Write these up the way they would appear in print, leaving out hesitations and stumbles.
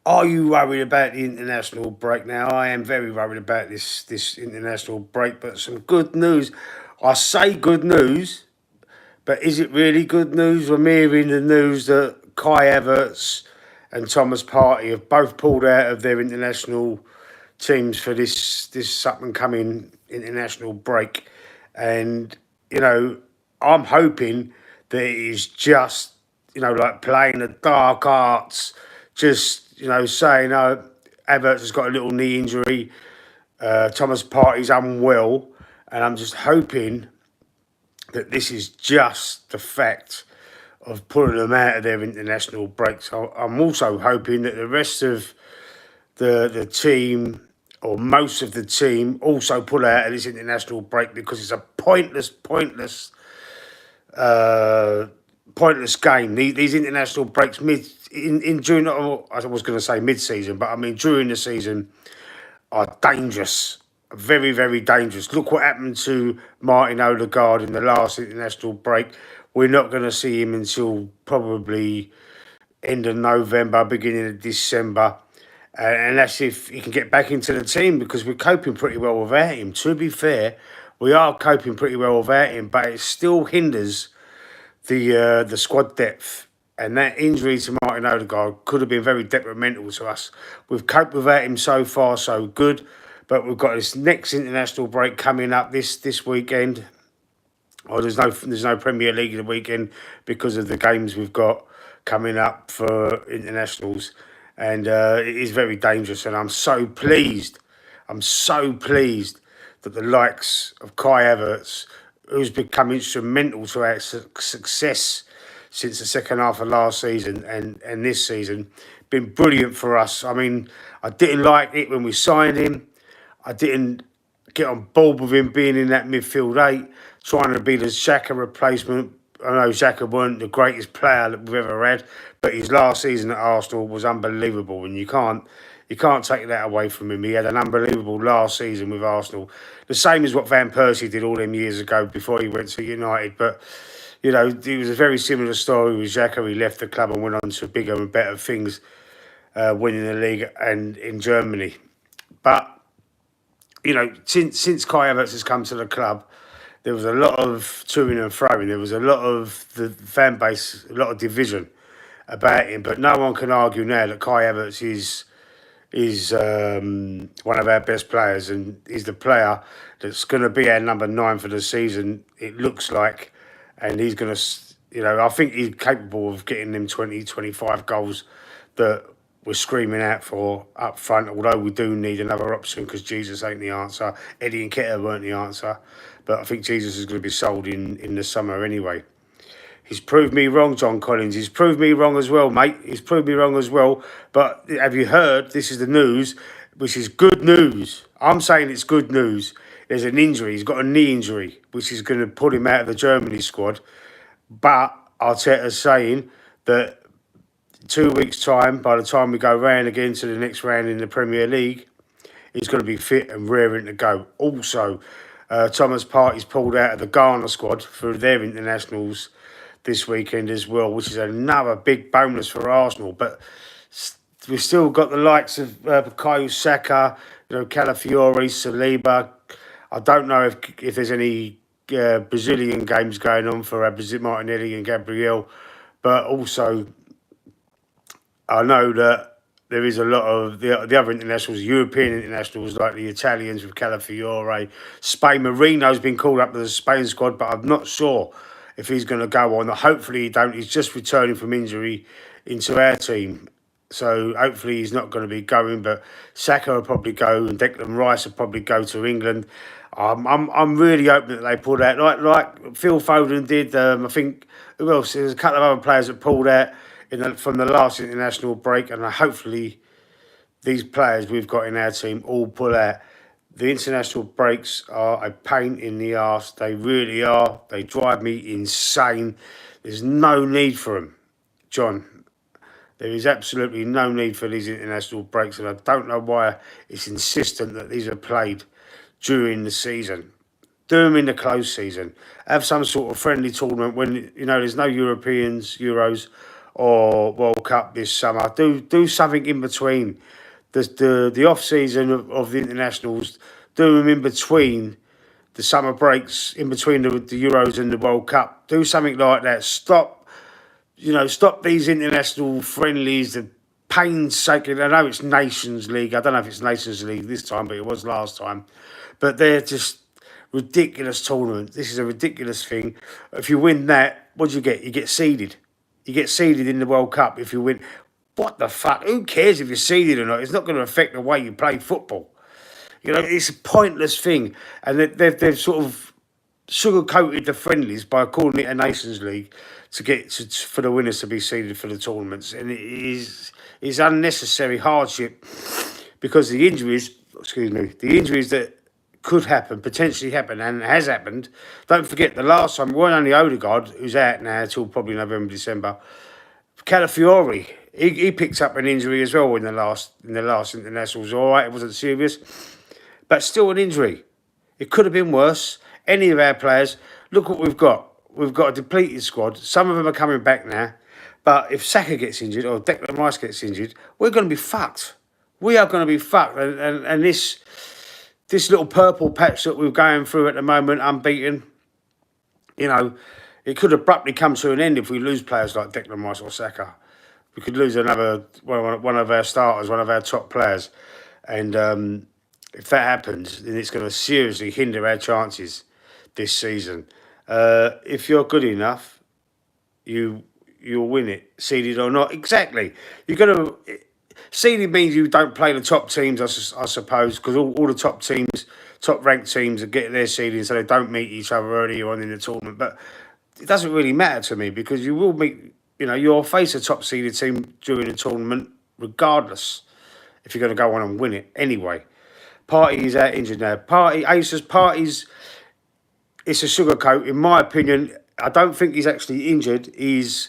Are you worried about the international break now? I am very worried about this international break, but some good news. I say good news, but is it really good news? We're hearing the news that Kai Havertz and Thomas Partey have both pulled out of their international teams for this up and coming international break, and you know I'm hoping that it is just like playing the dark arts, just saying Havertz has got a little knee injury, Thomas Partey's unwell, and I'm just hoping that this is just the fact of pulling them out of their international breaks. I'm also hoping that the rest of the team, or most of the team, also pull out of this international break, because it's a pointless game. These international breaks in during, I was going to say mid-season, but I mean during the season, are dangerous. Very, very dangerous. Look what happened to Martin Odegaard in the last international break. We're not going to see him until probably end of November, beginning of December. And that's if he can get back into the team, because we're coping pretty well without him. To be fair, we are coping pretty well without him, but it still hinders the squad depth. And that injury to Martin Odegaard could have been very detrimental to us. We've coped without him so far, so good. But we've got this next international break coming up this weekend. Oh, there's no Premier League the weekend because of the games we've got coming up for internationals, and it is very dangerous. And I'm so pleased that the likes of Kai Havertz, who's become instrumental to our success since the second half of last season and this season, been brilliant for us. I mean, I didn't like it when we signed him. I didn't get on board with him being in that midfield eight, trying to be the Xhaka replacement. I know Xhaka weren't the greatest player that we've ever had, but his last season at Arsenal was unbelievable, and you can't take that away from him. He had an unbelievable last season with Arsenal, the same as what Van Persie did all them years ago before he went to United. But it was a very similar story with Xhaka. He left the club and went on to bigger and better things, winning the league and in Germany. But since Kai Havertz has come to the club, there was a lot of toing and froing. There was a lot of the fan base, a lot of division about him. But no one can argue now that Kai Havertz is one of our best players, and is the player that's going to be our number 9 for the season, it looks like. And he's going to, I think he's capable of getting them 20, 25 goals that we're screaming out for up front, although we do need another option, because Jesus ain't the answer. Eddie Nketiah weren't the answer, but I think Jesus is going to be sold in the summer anyway. He's proved me wrong, John Collins. He's proved me wrong as well, mate. He's proved me wrong as well. But have you heard? This is the news, which is good news. I'm saying it's good news. There's an injury. He's got a knee injury, which is going to put him out of the Germany squad. But Arteta's saying that 2 weeks' time, by the time we go round again to the next round in the Premier League, he's going to be fit and raring to go. Also, Thomas Partey's pulled out of the Ghana squad for their internationals this weekend as well, which is another big bonus for Arsenal. But we've still got the likes of Bukayo Saka, Calafiori, Saliba. I don't know if there's any Brazilian games going on for Martinelli and Gabriel, but also I know that there is a lot of the other internationals, European internationals, like the Italians with Calafiore. Spain, Marino's been called up to the Spain squad, but I'm not sure if he's going to go on. Hopefully he don't. He's just returning from injury into our team, so hopefully he's not going to be going. But Saka will probably go, and Declan Rice will probably go to England. I'm really hoping that they pulled out like Phil Foden did. I think who else? There's a couple of other players that pulled out from the last international break, and hopefully these players we've got in our team all pull out. The international breaks are a pain in the arse. They really are. They drive me insane. There's no need for them, John. There is absolutely no need for these international breaks, and I don't know why it's insistent that these are played during the season. Do them in the close season. Have some sort of friendly tournament when there's no Euros or World Cup this summer. Do something in between. The off season of the internationals. Do them in between the summer breaks, in between the Euros and the World Cup. Do something like that. Stop these international friendlies. The painstaking. I know it's Nations League. I don't know if it's Nations League this time, but it was last time. But they're just ridiculous tournaments. This is a ridiculous thing. If you win that, what do you get? You get seeded. You get seeded in the World Cup if you win. What the fuck? Who cares if you're seeded or not? It's not going to affect the way you play football. It's a pointless thing. And they've sort of sugar-coated the friendlies by calling it a Nations League for the winners to be seeded for the tournaments. And it's unnecessary hardship because the injuries that could happen, potentially happen, and has happened. Don't forget the last time, it wasn't only Odegaard, who's out now till probably November, December. Calafiori, he picked up an injury as well in the last internationals. All right, it wasn't serious, but still an injury. It could have been worse. Any of our players, look what we've got. We've got a depleted squad. Some of them are coming back now, but if Saka gets injured or Declan Rice gets injured, we're going to be fucked. We are going to be fucked, and this little purple patch that we're going through at the moment, unbeaten, it could abruptly come to an end if we lose players like Declan Rice or Saka. We could lose another one of our starters, one of our top players. And if that happens, then it's going to seriously hinder our chances this season. If you're good enough, you'll win it, seeded or not. Exactly. You're going to... Seeding means you don't play the top teams, I suppose, because all the top teams, top-ranked teams, are getting their seeding, so they don't meet each other earlier on in the tournament. But it doesn't really matter to me because you will meet, you'll face a top-seeded team during the tournament regardless if you're going to go on and win it anyway. Partey is out injured now. Partey's it's a sugarcoat. In my opinion, I don't think he's actually injured. He's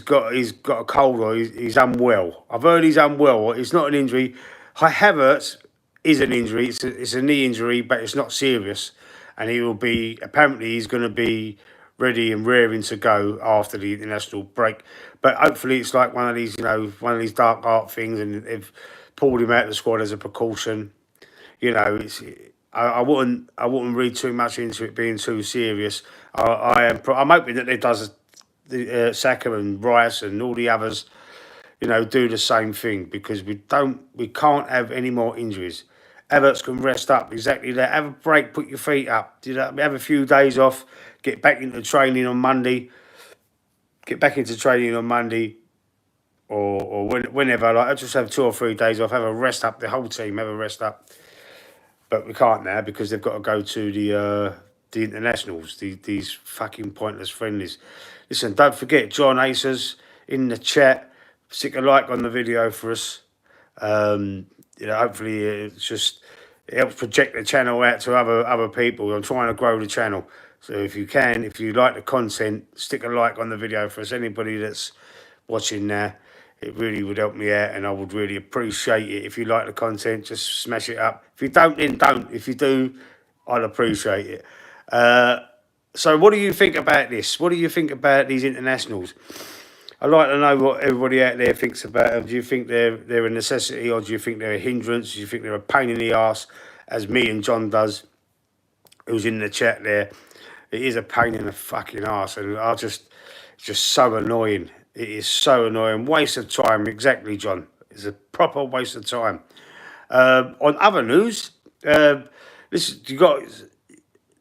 got a cold or he's unwell. I've heard he's unwell. It's not an injury. Havertz is an injury. It's a knee injury, but it's not serious. And he's going to be ready and raring to go after the international break. But hopefully it's like one of these dark art things, and they've pulled him out of the squad as a precaution. I wouldn't read too much into it being too serious. I'm hoping that it does. Saka and Rice and all the others, do the same thing because we can't have any more injuries. Havertz can rest up, exactly that. Have a break, put your feet up. Have a few days off, get back into training on Monday. Or whenever. Like, I just have 2 or 3 days off, have a rest up. The whole team have a rest up. But we can't now because they've got to go to the internationals, these fucking pointless friendlies. Listen, don't forget, John Acers in the chat. Stick a like on the video for us. Hopefully it helps project the channel out to other people. I'm trying to grow the channel. So if you like the content, stick a like on the video for us. Anybody that's watching now, it really would help me out, and I would really appreciate it. If you like the content, just smash it up. If you don't, then don't. If you do, I'd appreciate it. So what do you think about this? What do you think about these internationals? I'd like to know what everybody out there thinks about them. Do you think they're a necessity, or do you think they're a hindrance? Do you think they're a pain in the arse, as me and John does, who's in the chat there? It is a pain in the fucking arse, and it's just so annoying. It is so annoying. Waste of time. Exactly, John. It's a proper waste of time. On other news, you got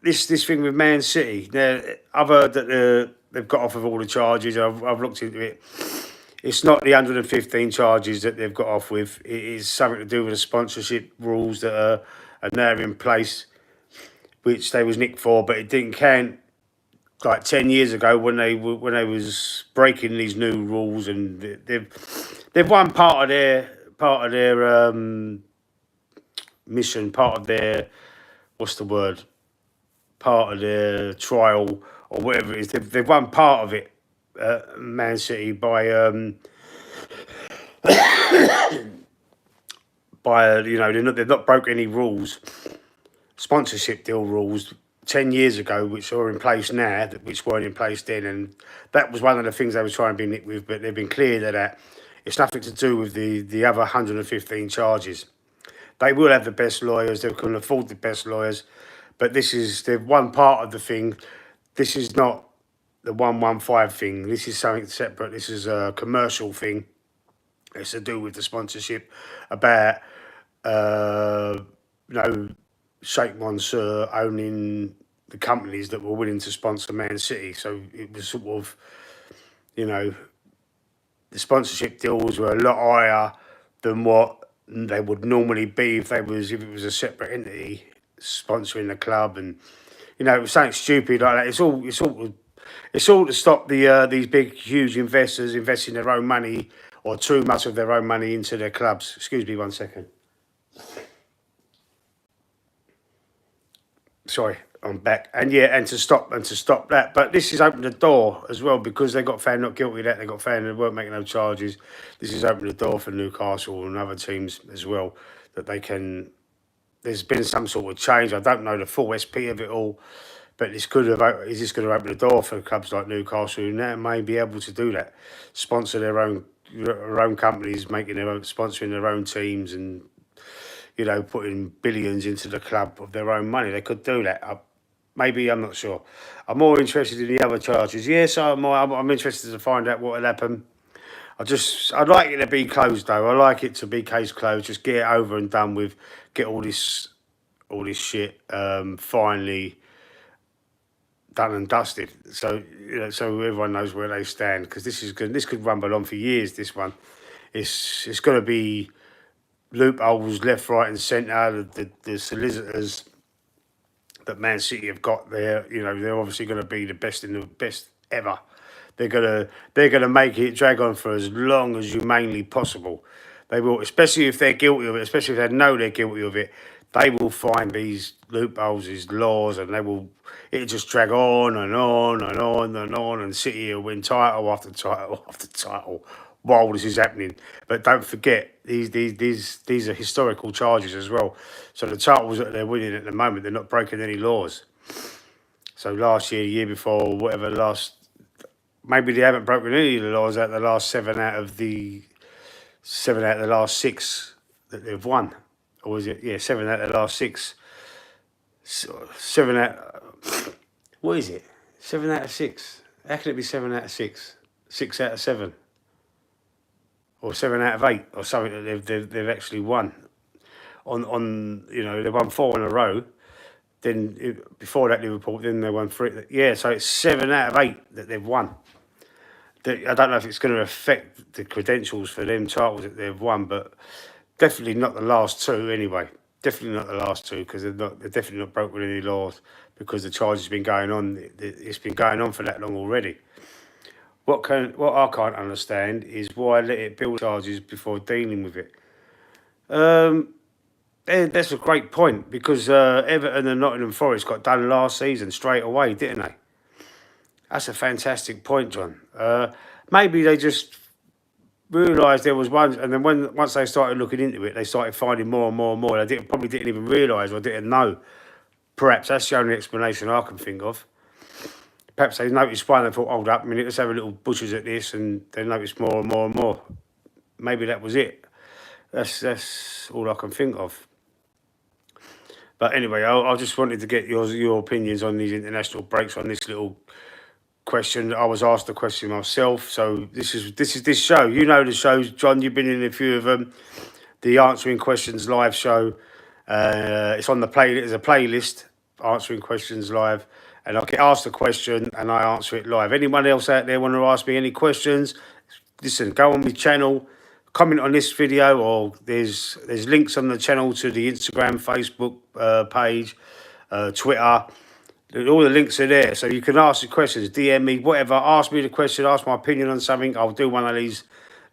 this thing with Man City. Now, I've heard that they've got off of all the charges. I've looked into it. It's not the 115 charges that they've got off with. It is something to do with the sponsorship rules that are now in place, which they was nicked for, but it didn't count like 10 years ago when they was breaking these new rules, and they've won part of their mission, part of their part of their trial or whatever it is. They've won part of it, Man City, by they've not broke any rules, sponsorship deal rules, 10 years ago, which are in place now, which weren't in place then. And that was one of the things they were trying to be nicked with, but they've been cleared of that. It's nothing to do with the other 115 charges. They will have the best lawyers, they can afford the best lawyers, but this is the one part of the thing. This is not the 115 thing. This is something separate. This is a commercial thing. It's to do with the sponsorship about, Sheikh Mansour owning the companies that were willing to sponsor Man City. So it was sort of, the sponsorship deals were a lot higher than what they would normally be if it was a separate entity sponsoring the club, and it was something stupid like that. It's all to stop these big, huge investors investing their own money or too much of their own money into their clubs. Excuse me 1 second. Sorry, I'm back. And to stop that. But this has opened the door as well, because they got found not guilty of that. They got found they weren't making no charges. This has opened the door for Newcastle and other teams as well, that they can. There's been some sort of change. I don't know the full SP of it all, but is this going to open the door for clubs like Newcastle who now may be able to do that, sponsor their own companies, sponsoring their own teams, and putting billions into the club of their own money. They could do that. Maybe, I'm not sure. I'm more interested in the other charges. Yes, I'm interested to find out what will happen. I'd like it to be closed though. I like it to be case closed. Just get it over and done with. Get all this shit finally done and dusted. So so everyone knows where they stand, because this could rumble on for years. This one, it's going to be loopholes left, right, and centre. The solicitors that Man City have got there, they're obviously going to be the best in the best ever. They're gonna make it drag on for as long as humanely possible. They will, especially if they're guilty of it, especially if they know they're guilty of it. They will find these loopholes, these laws, and it'll just drag on and on and on and on, and City will win title after title after title while this is happening. But don't forget, these are historical charges as well. So the titles that they're winning at the moment, they're not breaking any laws. So last year, the year before, whatever, maybe they haven't broken any of the laws out of the last 7 out of the last 6 that they've won. Or is it? Yeah, 7 out of the last 6. 7 out. What is it? 7 out of 6. How can it be 7 out of 6? 6 out of 7. Or 7 out of 8, or something that they've actually won. They won 4 in a row. Then before that, Liverpool. Then they won 3. Yeah, so it's 7 out of 8 that they've won. I don't know if it's going to affect the credentials for them titles that they've won, but definitely not the last 2 anyway. Definitely not the last 2, because they're definitely not broken any laws, because the charge has been going on. It's been going on for that long already. What I can't understand is why let it build charges before dealing with it. That's a great point, because Everton and Nottingham Forest got done last season straight away, didn't they? That's a fantastic point, John. Maybe they just realised there was one, and then once they started looking into it, they started finding more and more and more. They probably didn't even realise or didn't know. Perhaps that's the only explanation I can think of. Perhaps they noticed one and thought, hold up a minute, let's have a little butchers at this, and they noticed more and more and more. Maybe that was it. That's all I can think of. But anyway, I just wanted to get your opinions on these international breaks, on this little question. I was asked the question myself, so this is this show. You know the shows, John. You've been in a few of them. The Answering Questions live show. It's on the play. There's a playlist, Answering Questions live, and I get asked a question and I answer it live. Anyone else out there want to ask me any questions? Listen, go on my channel, comment on this video, or there's links on the channel to the Instagram, Facebook page, Twitter. All the links are there, so you can ask the questions, DM me, whatever. Ask me the question, ask my opinion on something. I'll do one of these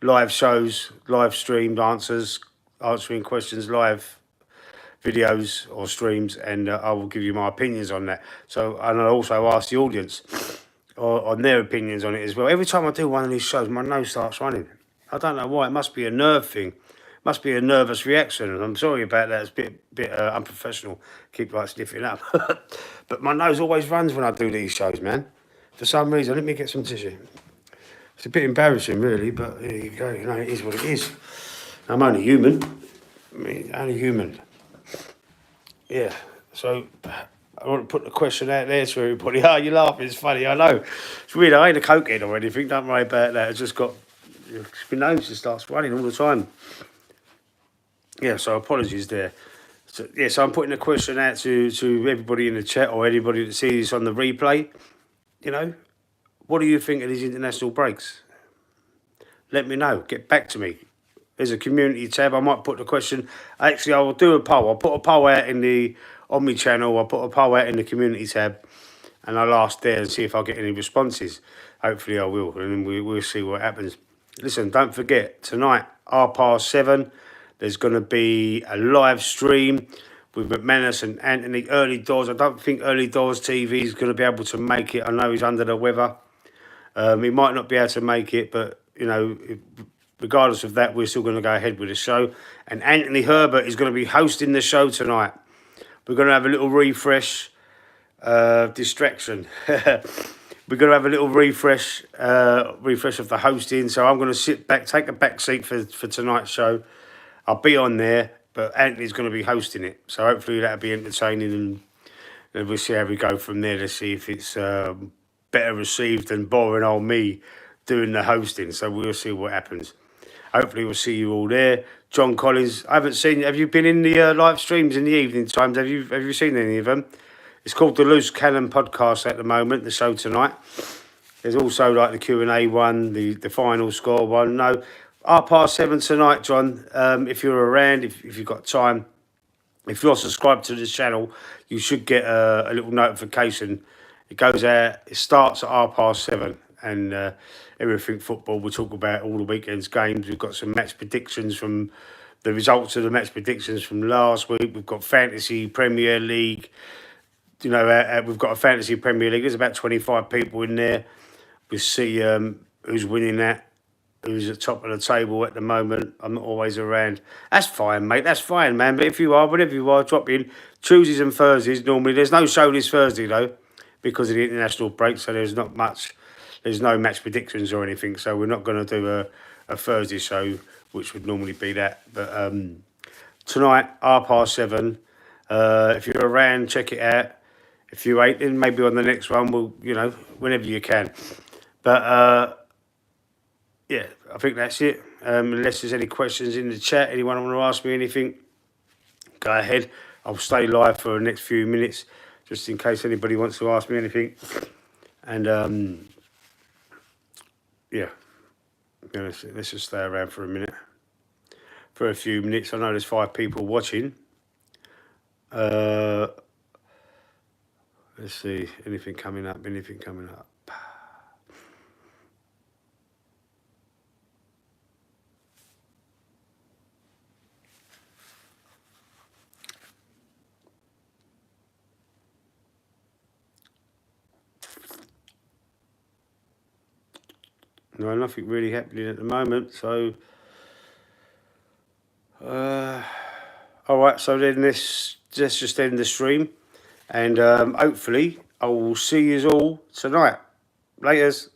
live shows, live streamed answering questions, live videos or streams, and I will give you my opinions on that. So, and I'll also ask the audience on their opinions on it as well. Every time I do one of these shows, my nose starts running. I don't know why. It must be a nerve thing. Must be a nervous reaction. I'm sorry about that. It's a bit unprofessional. Keep like sniffing up. But my nose always runs when I do these shows, man. For some reason, let me get some tissue. It's a bit embarrassing, really, but there you go. You know, it is what it is. I'm only human. I mean, only human. Yeah. So I want to put the question out there to everybody. Oh, you laughing? It's funny. I know. It's weird. I ain't a cokehead or anything. Don't worry about that. It's just got my nose just starts running all the time. Yeah. So apologies there. So, yeah. So I'm putting a question out to everybody in the chat or anybody that sees this on the replay. You know, what do you think of these international breaks? Let me know. Get back to me. There's a community tab. I might put the question. Actually, I will do a poll. I'll put a poll out on my channel. I'll put a poll out in the community tab, and I'll ask there and see if I get any responses. Hopefully, I will, and then we'll see what happens. Listen, don't forget tonight, 7:30. There's going to be a live stream with McManus and Anthony. Early Doors. I don't think Early Doors TV is going to be able to make it. I know he's under the weather. He might not be able to make it, but you know, regardless of that, we're still going to go ahead with the show. And Anthony Herbert is going to be hosting the show tonight. We're going to have a little distraction. We're going to have a little refresh of the hosting. So I'm going to sit back, take a back seat for tonight's show. I'll be on there, but Anthony's going to be hosting it. So hopefully that'll be entertaining, and we'll see how we go from there to see if it's better received than boring old me doing the hosting. So we'll see what happens. Hopefully we'll see you all there. John Collins, I haven't seen. Have you been in the live streams in the evening times? Have you seen any of them? It's called the Loose Cannon Podcast at the moment. The show tonight. There's also like the Q&A one, the final score one. No, 7:30 tonight, John. If you're around, if you've got time, if you're subscribed to this channel, you should get a little notification. It goes out. It starts at 7:30, and everything football. We'll talk about all the weekend's games. We've got some match predictions from the results of the match predictions from last week. We've got Fantasy Premier League. You know, we've got a Fantasy Premier League. There's about 25 people in there. We'll see who's winning that, who's at the top of the table at the moment. I'm not always around. That's fine, mate. That's fine, man. But if you are, whenever you are, drop in. Tuesdays and Thursdays normally. There's no show this Thursday, though, because of the international break, so there's not much. There's no match predictions or anything, so we're not going to do a Thursday show, which would normally be that. But tonight, 7:30. If you're around, check it out. If you ain't, then maybe on the next one, we'll, you know, whenever you can. But yeah, I think that's it. Unless there's any questions in the chat, anyone want to ask me anything, go ahead. I'll stay live for the next few minutes, just in case anybody wants to ask me anything. And yeah, let's just stay around for a few minutes. I know there's 5 people watching. Let's see, anything coming up. No, nothing really happening at the moment. So, all right. So then let's just end the stream, and hopefully I will see you all tonight. Laters.